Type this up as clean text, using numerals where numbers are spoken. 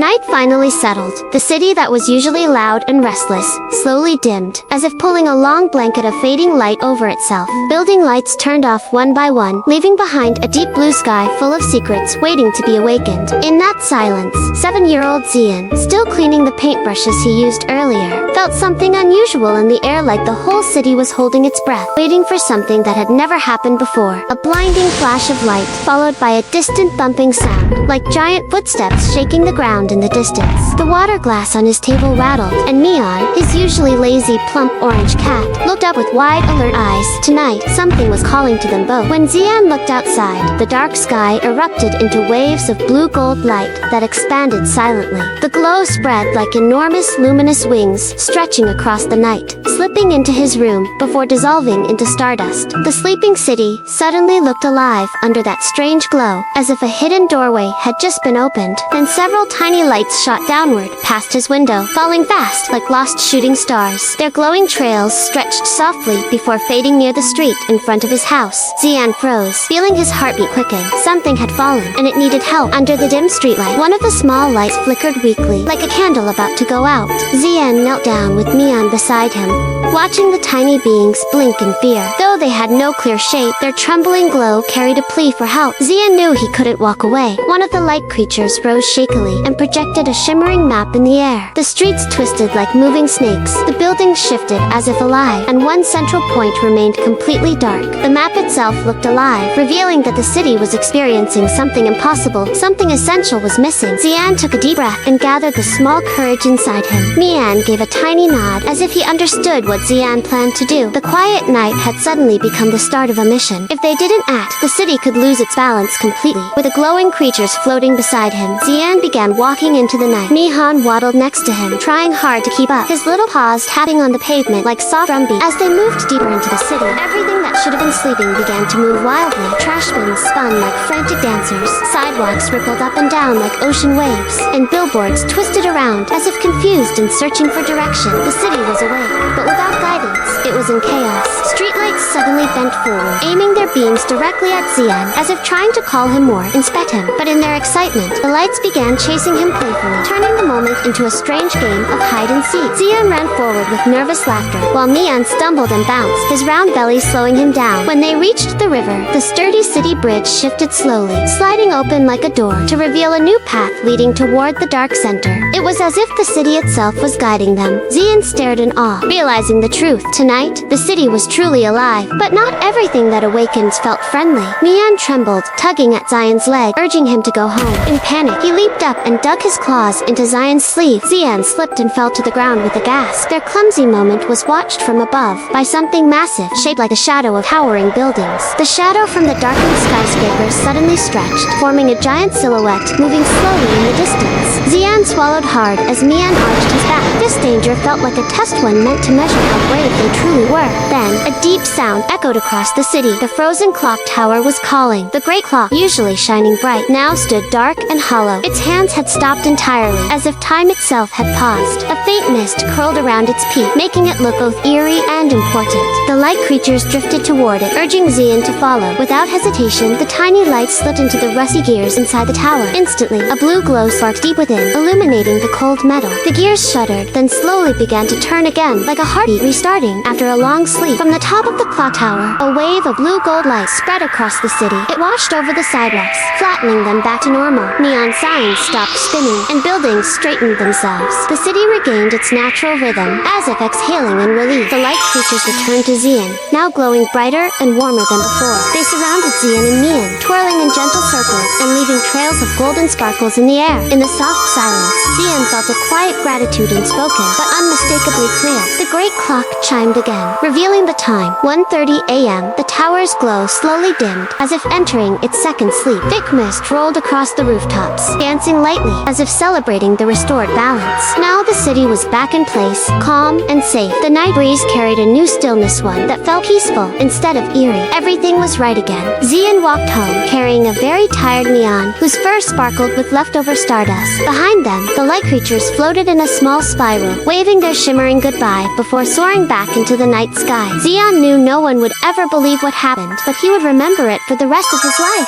night finally settled, the city that was usually loud and restless slowly dimmed, as if pulling a long blanket of fading light over itself. Building lights turned off one by one, leaving behind a deep blue sky full of secrets waiting to be awakened. In that silence, 7-year-old Zian, still cleaning the paintbrushes he used earlier, felt something unusual in the air, like the whole city was holding its breath, waiting for something that had never happened before. A blinding flash of light, followed by a distant bumping sound, like giant footsteps shaking the ground in the distance. The water glass on his table rattled, and Meon, his usually lazy, plump orange cat, looked up with wide, alert eyes. Tonight, something was calling to them both. When Zian looked outside, the dark sky erupted into waves of blue-gold light that expanded silently. The glow spread like enormous luminous wings stretching across the night, slipping into his room before dissolving into stardust. The sleeping city suddenly looked alive under that strange glow, as if a hidden doorway had just been opened. Then several tiny lights shot downward past his window, falling fast like lost shooting stars. Their glowing trails stretched softly before fading near the street in front of his house. Zian froze, feeling his heartbeat quicken. Something had fallen, and it needed help. Under the dim streetlight, one of the small lights flickered weakly, like a candle about to go out. Zian knelt down with Meon beside him, watching the tiny beings blink in fear. Though they had no clear shape, their trembling glow carried a plea for help. Zian knew he couldn't walk away. One of the light creatures rose shakily and projected a shimmering map in the air. The streets twisted like moving snakes, the buildings shifted as if alive, and one central point remained completely dark. The map itself looked alive, revealing that the city was experiencing something impossible. Something essential was missing. Zian took a deep breath and gathered the small courage inside him. Meon gave a tiny nod, as if he understood what Zian planned to do. The quiet night had suddenly become the start of a mission. If they didn't act, the city could lose its balance completely. With the glowing creatures floating beside him, Zian began walking into the night. Meon waddled next to him, trying hard to keep up, his little paws tapping on the pavement like soft drumbeats. As they moved deeper into the city, everything that should have been sleeping began to move wildly. Trash bins spun like frantic dancers, sidewalks rippled up and down like ocean waves, and billboards twisted around as if confused and searching for direction. The city was awake, but without guidance, it was in chaos. Streetlights suddenly bent forward, aiming their beams directly at Zian, as if trying to call him more, inspect him. But in their excitement, the lights began chasing him playfully, turning the moment into a strange game of hide and seek. Zian ran forward with nervous laughter, while Meon stumbled and bounced, his round belly slowing him down. When they reached the river, the sturdy city bridge shifted slowly, sliding open like a door to reveal a new path leading toward the dark center. It was as if the city itself was guiding them. Zian stared in awe, realizing the truth. Tonight, the city was truly alive, but not everything that awakens felt friendly. Meon trembled, tugging at Zian's leg, urging him to go home. In panic, he leaped up and dug his claws into Zian's sleeve. Zian slipped and fell to the ground with a gasp. Their clumsy moment was watched from above by something massive, shaped like the shadow of towering buildings. The shadow from the darkened skyscrapers suddenly stretched, forming a giant silhouette, moving slowly in the distance. Zian swallowed hard as Meon arched his back. This danger felt like a test one meant to measure how brave they truly were. Then, a deep sound echoed across the city. The frozen clock tower was calling. The great clock, usually shining bright, now stood dark and hollow. Its hands had stopped entirely, as if time itself had paused. A faint mist curled around its peak, making it look both eerie and important. The light creatures drifted toward it, urging Zian to follow. Without hesitation, the tiny lights slipped into the rusty gears inside the tower. Instantly, a blue glow sparked deep within, illuminating the cold metal. The gears shuddered, then slowly began to turn again, like a heartbeat restarting after a long sleep. From the top of the clock tower, a wave of blue-gold light spread across the city. It washed over the sidewalks, flattening them back to normal. Neon signs stopped spinning, and buildings straightened themselves. The city regained its natural rhythm, as if exhaling in relief. The light creatures returned to Zian, now glowing brighter and warmer than before. They surrounded Zian and Meon, twirling in gentle circles and leaving trails of golden sparkles in the air. In the soft silence, Zian felt a quiet gratitude unspoken, but unmistakably clear. The great clock chimed again, revealing the time, 1:30 a.m. The tower's glow slowly dimmed, as if entering its second sleep. Thick mist rolled across the rooftops, dancing lightly, as if celebrating the restored balance. Now the city was back in place, calm and safe. The night breeze carried a new stillness, one that felt peaceful instead of eerie. Everything was right again. Zian walked home, carrying a very tired Meon, whose fur sparkled with leftover stardust. Behind them, the light creatures floated in a small spiral, waving their shimmering goodbye before soaring back into the night sky. Zian knew no one would ever believe what happened, but he would remember it for the rest of his life.